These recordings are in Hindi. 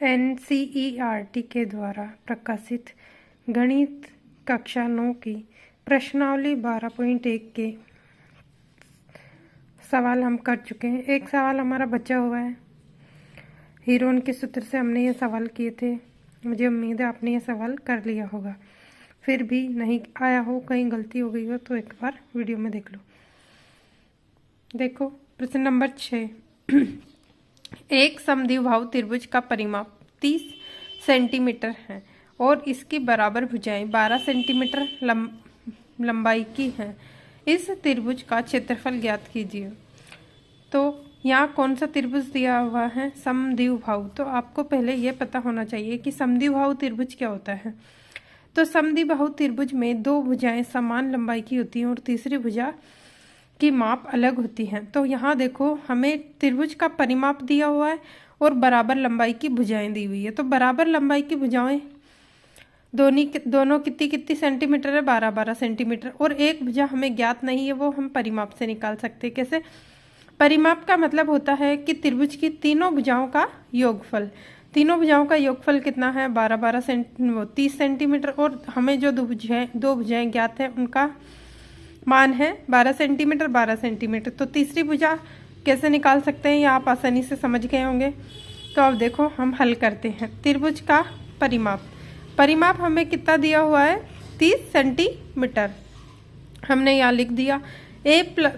NCERT के द्वारा प्रकाशित गणित कक्षा 9 की प्रश्नावली 12.1 के सवाल हम कर चुके हैं। एक सवाल हमारा बचा हुआ है। हीरोन के सूत्र से हमने ये सवाल किए थे। मुझे उम्मीद है आपने ये सवाल कर लिया होगा। फिर भी नहीं आया हो, कहीं गलती हो गई हो तो एक बार वीडियो में देख लो। देखो प्रश्न नंबर 6। एक समद्विबाहु त्रिभुज का परिमाप 30 सेंटीमीटर है और इसकी बराबर भुजाएं 12 सेंटीमीटर लंबाई की हैं। इस त्रिभुज का क्षेत्रफल ज्ञात कीजिए। तो यहाँ कौन सा त्रिभुज दिया हुआ है? समद्विबाहु। तो आपको पहले यह पता होना चाहिए कि समद्विबाहु त्रिभुज क्या होता है। तो समद्विबाहु त्रिभुज में दो भुजाएं समान लंबाई की होती हैं और तीसरी भुजा की माप अलग होती है। तो यहाँ देखो हमें त्रिभुज का परिमाप दिया हुआ है और बराबर लंबाई की भुजाएं दी हुई है। तो बराबर लंबाई की भुजाएं दोनों कितनी कितनी सेंटीमीटर है? 12-12 सेंटीमीटर। और एक भुजा हमें ज्ञात नहीं है, वो हम परिमाप से निकाल सकते हैं। कैसे? परिमाप का मतलब होता है कि त्रिभुज की तीनों भुजाओं का योगफल। तीनों भुजाओं का योगफल कितना है? 30 सेंटीमीटर। और हमें जो दो भुजाएं ज्ञात है उनका मान है 12 सेंटीमीटर 12 सेंटीमीटर। तो तीसरी भुजा कैसे निकाल सकते हैं, ये आप आसानी से समझ गए होंगे। तो अब देखो हम हल करते हैं। त्रिभुज का परिमाप हमें कितना दिया हुआ है? 30 सेंटीमीटर हमने यहाँ लिख दिया।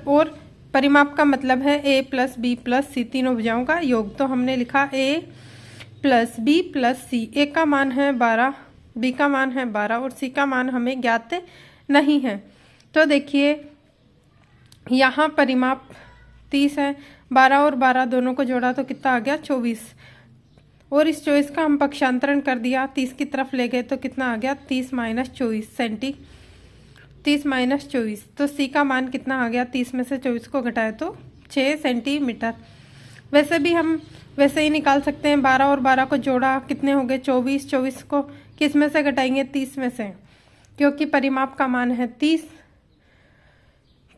और परिमाप का मतलब है a plus b plus c, तीनों भुजाओं का योग। तो हमने लिखा a plus b plus c। a का मान है 12, b का मान है 12 और c का मान हमें ज्ञात नहीं है। तो देखिए यहाँ परिमाप 30 है, 12 और 12 दोनों को जोड़ा तो कितना आ गया? 24। और इस 24 का हम पक्षांतरण कर दिया, 30 की तरफ ले गए तो कितना आ गया? 30 माइनस 24। तो c का मान कितना आ गया? 30 में से 24 को घटाए तो 6 सेंटीमीटर। वैसे भी हम वैसे ही निकाल सकते हैं। 12 और 12 को जोड़ा कितने हो गए? 24। 24 को किस में से घटाएंगे? 30 में से, क्योंकि परिमाप का मान है 30।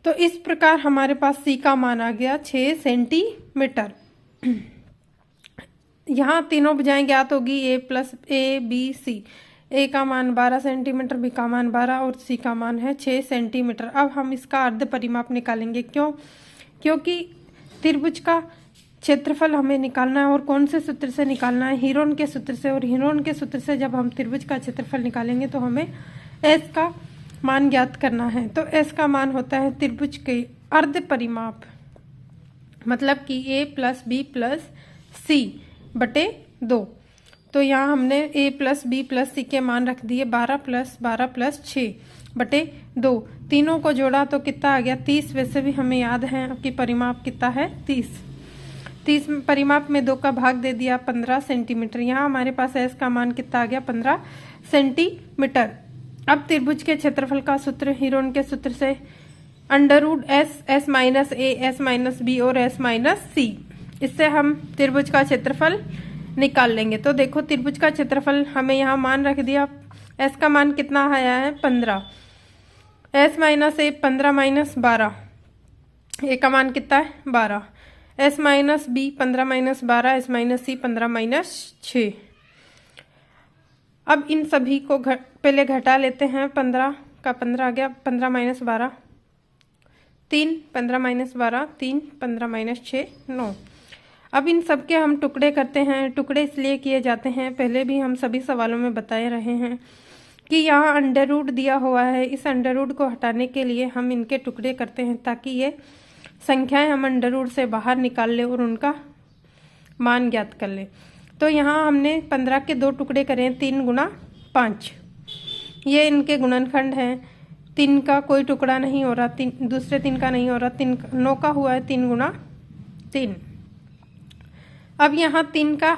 तो इस प्रकार हमारे पास c का मान आ गया 6 सेंटीमीटर। यहाँ तीनों भुजाएं ज्ञात होगी, a plus a b c। a का मान 12 सेंटीमीटर, b का मान 12 और c का मान है 6 सेंटीमीटर। अब हम इसका अर्ध परिमाप निकालेंगे। क्यों? क्योंकि त्रिभुज का क्षेत्रफल हमें निकालना है। और कौन से सूत्र से निकालना है? हीरोन के सूत्र से। और हीरोन के सूत्र से जब हम त्रिभुज का क्षेत्रफल निकालेंगे तो हमें s का मान ज्ञात करना है। तो s का मान होता है त्रिभुज के अर्ध परिमाप, मतलब कि a plus b plus c बटे 2। तो यहाँ हमने a plus b plus c के मान रख दिए 12 प्लस 6 बटे 2। तीनों को जोड़ा तो कितना आ गया? 30। वैसे भी हमें याद है कि परिमाप कितना है? 30 परिमाप में 2 का भाग दे दिया 15 सेंटीमीटर। यहाँ हमारे पास s का मान कितना आ गया? 15 सेंटीमीटर। अब त्रिभुज के क्षेत्रफल का सूत्र हीरोन के सूत्र से √s minus a, s minus b और s माइनस c। इससे हम त्रिभुज का क्षेत्रफल निकाल लेंगे। तो देखो त्रिभुज का क्षेत्रफल हमें यहाँ मान रख दिया। s का मान कितना आया है? 15। s minus a 15 minus 12, a का मान कितना है? 12। s minus b 15 minus 12, s minus c 15 minus 6। अब इन सभी को पहले घटा लेते हैं। 15 का 15 आ गया, 15 माइनस 12 3, 15 माइनस 12 3, 15 माइनस 6 9। अब इन सब के हम टुकड़े करते हैं। टुकड़े इसलिए किए जाते हैं, पहले भी हम सभी सवालों में बताए रहे हैं कि यहाँ अंडर रूट दिया हुआ है। इस अंडर रूट को हटाने के लिए हम इनके टुकड़े करते हैं ताकि ये संख्याएं हम अंडर रूट से बाहर निकाल लें और उनका मान ज्ञात कर लें। तो यहाँ हमने 15 के 2 टुकड़े करें, 3 गुना 5। ये इनके गुणनखंड हैं। 3 का कोई टुकड़ा नहीं हो रहा, दूसरे 3 का नहीं हो रहा, 9 का हुआ है 3 गुना 3। अब यहाँ 3 का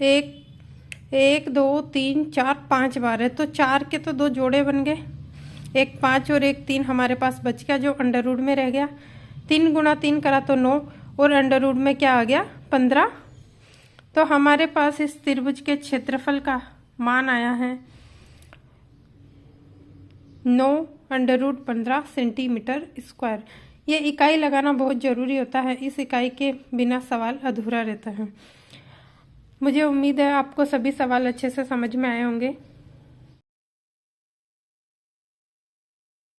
1 2 3 4 5 बार है, तो 4 के तो 2 जोड़े बन गए, एक 5 और एक 3 हमारे पास बच गया जो अंडर रूट में रह गया। 3 गुना 3 करा तो 9 और अंडर रूट में क्या आ गया? 15। तो हमारे पास इस त्रिभुज के क्षेत्रफल का मान आया है 9√15 सेंटीमीटर स्क्वायर। ये इकाई लगाना बहुत ज़रूरी होता है, इस इकाई के बिना सवाल अधूरा रहता है। मुझे उम्मीद है आपको सभी सवाल अच्छे से समझ में आए होंगे।